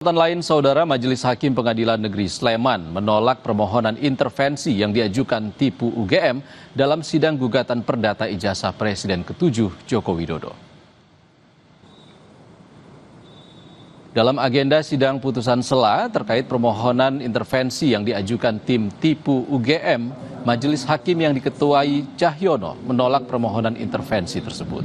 Catatan lain, Saudara, Majelis Hakim Pengadilan Negeri Sleman menolak permohonan intervensi yang diajukan Tipu UGM dalam sidang gugatan perdata ijazah Presiden ke-7 Joko Widodo. Dalam agenda sidang putusan sela terkait permohonan intervensi yang diajukan tim Tipu UGM, Majelis Hakim yang diketuai Cahyono menolak permohonan intervensi tersebut.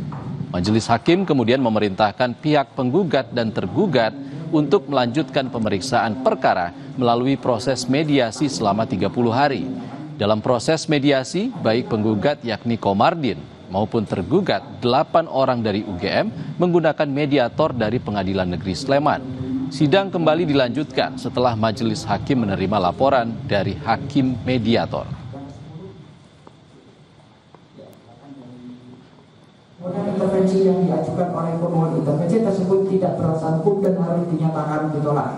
Majelis Hakim kemudian memerintahkan pihak penggugat dan tergugat untuk melanjutkan pemeriksaan perkara melalui proses mediasi selama 30 hari. Dalam proses mediasi, baik penggugat yakni Komardin maupun tergugat 8 orang dari UGM menggunakan mediator dari Pengadilan Negeri Sleman. Sidang kembali dilanjutkan setelah Majelis Hakim menerima laporan dari Hakim Mediator. Intervensi yang diajukan oleh pemohon intervensi tersebut tidak beralasan hukum dan harus dinyatakan ditolak.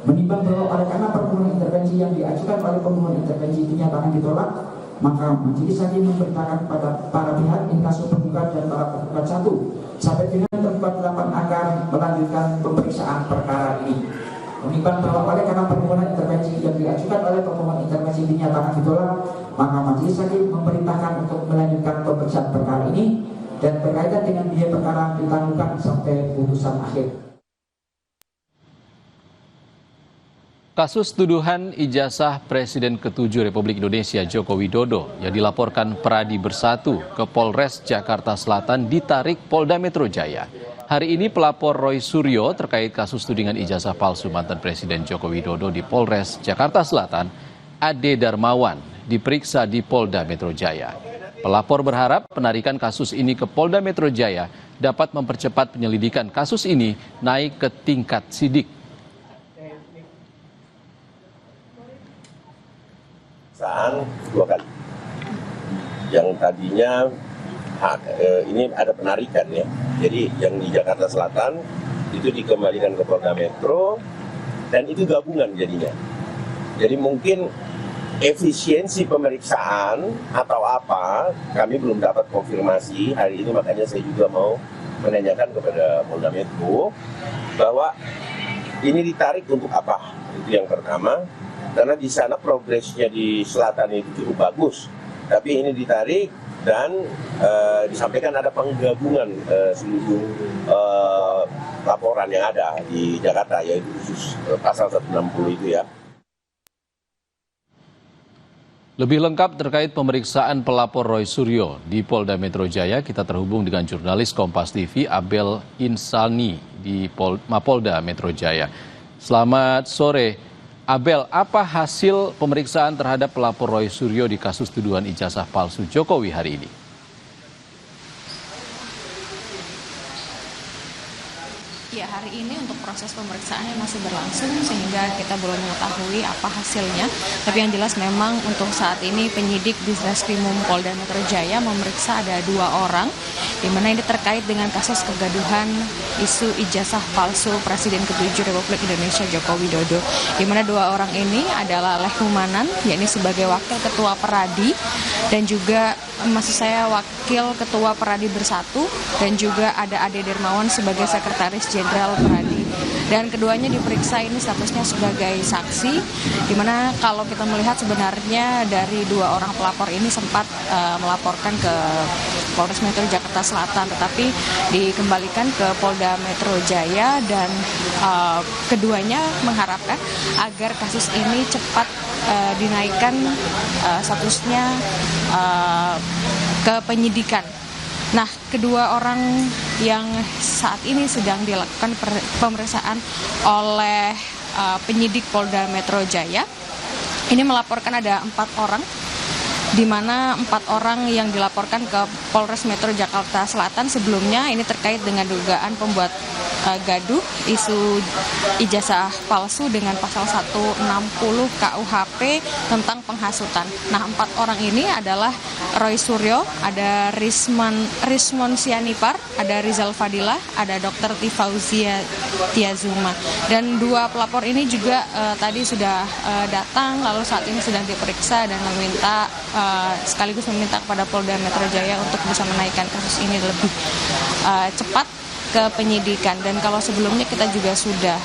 Menimbang bahwa oleh karena permohonan intervensi yang diajukan oleh pemohon intervensi dinyatakan ditolak, maka Majelis Hakim memerintahkan kepada para pihak inkasu penggugat dan para penggugat 1 sampai dengan tergugat 8 agar melanjutkan pemeriksaan perkara ini. Menimbang bahwa oleh karena permohonan intervensi yang diajukan oleh pemohon intervensi dinyatakan ditolak, maka Majelis Hakim memerintahkan untuk melanjutkan pemeriksaan perkara ini dan berkaitan dengan biaya perkara ditangguhkan sampai putusan akhir. Kasus tuduhan ijazah Presiden ke-7 Republik Indonesia Joko Widodo yang dilaporkan Peradi Bersatu ke Polres Jakarta Selatan ditarik Polda Metro Jaya. Hari ini pelapor Roy Suryo terkait kasus tudingan ijazah palsu mantan Presiden Joko Widodo di Polres Jakarta Selatan, Ade Darmawan, diperiksa di Polda Metro Jaya. Pelapor berharap penarikan kasus ini ke Polda Metro Jaya dapat mempercepat penyelidikan kasus ini naik ke tingkat sidik. Dua kali. Yang tadinya ini ada penarikan ya. Jadi yang di Jakarta Selatan itu dikembalikan ke Polda Metro dan itu gabungan jadinya. Jadi mungkin efisiensi pemeriksaan atau apa, kami belum dapat konfirmasi hari ini, makanya saya juga mau menanyakan kepada Polda Metro bahwa ini ditarik untuk apa, itu yang pertama, karena di sana progresnya di selatan itu cukup bagus, tapi ini ditarik dan disampaikan ada penggabungan seluruh laporan yang ada di Jakarta, yaitu khusus pasal 160 itu ya. Lebih lengkap terkait pemeriksaan pelapor Roy Suryo di Polda Metro Jaya, kita terhubung dengan jurnalis Kompas TV Abel Insani di Mapolda Metro Jaya. Selamat sore, Abel. Apa hasil pemeriksaan terhadap pelapor Roy Suryo di kasus tuduhan ijazah palsu Jokowi hari ini? Ya, hari ini untuk proses pemeriksaannya masih berlangsung sehingga kita belum mengetahui apa hasilnya. Tapi yang jelas memang untuk saat ini penyidik di Reskrimum Polda Metro Jaya memeriksa ada 2 orang, di mana ini terkait dengan kasus kegaduhan isu ijazah palsu Presiden ke-7 Republik Indonesia Joko Widodo. Di mana 2 orang ini adalah Lehmumanan, yakni sebagai Wakil Ketua Peradi, dan juga Wakil Ketua Peradi Bersatu, dan juga ada Ade Darmawan sebagai Sekretaris Jenderal Peradi. Dan keduanya diperiksa ini statusnya sebagai saksi, di mana kalau kita melihat sebenarnya dari 2 orang pelapor ini sempat melaporkan ke Polres Metro Jakarta Selatan, tetapi dikembalikan ke Polda Metro Jaya, dan keduanya mengharapkan agar kasus ini cepat dinaikkan statusnya ke penyidikan. Nah, kedua orang yang saat ini sedang dilakukan pemeriksaan oleh penyidik Polda Metro Jaya ini melaporkan ada 4 orang, di mana 4 orang yang dilaporkan ke Polres Metro Jakarta Selatan sebelumnya ini terkait dengan dugaan pembuat gaduh isu ijazah palsu dengan pasal 160 KUHP tentang penghasutan. Nah, 4 orang ini adalah Roy Suryo, ada Rismon Sianipar, ada Rizal Fadilah, ada Dr. Tifauzia Tiazuma. Dan 2 pelapor ini juga tadi sudah datang, lalu saat ini sedang diperiksa dan sekaligus meminta kepada Polda Metro Jaya untuk bisa menaikkan kasus ini lebih cepat ke penyidikan. Dan kalau sebelumnya kita juga sudah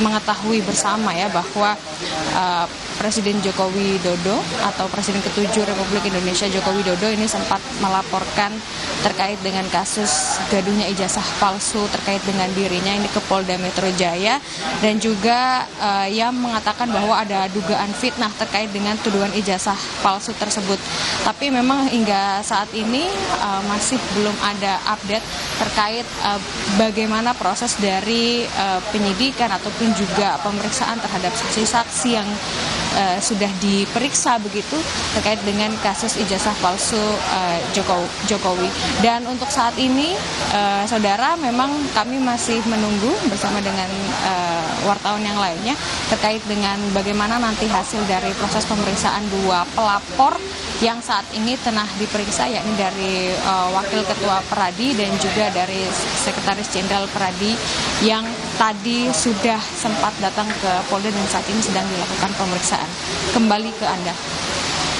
mengetahui bersama ya bahwa Presiden Joko Widodo atau Presiden ke-7 Republik Indonesia Joko Widodo ini sempat melaporkan terkait dengan kasus gaduhnya ijazah palsu terkait dengan dirinya ini ke Polda Metro Jaya, dan juga yang mengatakan bahwa ada dugaan fitnah terkait dengan tuduhan ijazah palsu tersebut. Tapi memang hingga saat ini masih belum ada update terkait bagaimana proses dari penyidikan ataupun juga pemeriksaan terhadap saksi-saksi yang sudah diperiksa begitu terkait dengan kasus ijazah palsu Jokowi. Dan untuk saat ini saudara, memang kami masih menunggu bersama dengan wartawan yang lainnya terkait dengan bagaimana nanti hasil dari proses pemeriksaan dua pelapor yang saat ini tengah diperiksa, yakni dari Wakil Ketua Peradi dan juga dari Sekretaris Jenderal Peradi yang tadi sudah sempat datang ke Polda dan saat ini sedang dilakukan pemeriksaan. Kembali ke Anda.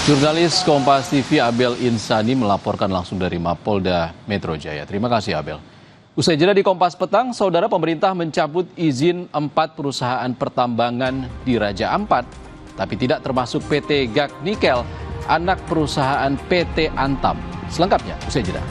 Jurnalis Kompas TV Abel Insani melaporkan langsung dari Mapolda Metro Jaya. Terima kasih Abel. Usai jeda di Kompas Petang, saudara, pemerintah mencabut izin 4 perusahaan pertambangan di Raja Ampat, tapi tidak termasuk PT GAC Nikel, anak perusahaan PT Antam. Selengkapnya usai jeda.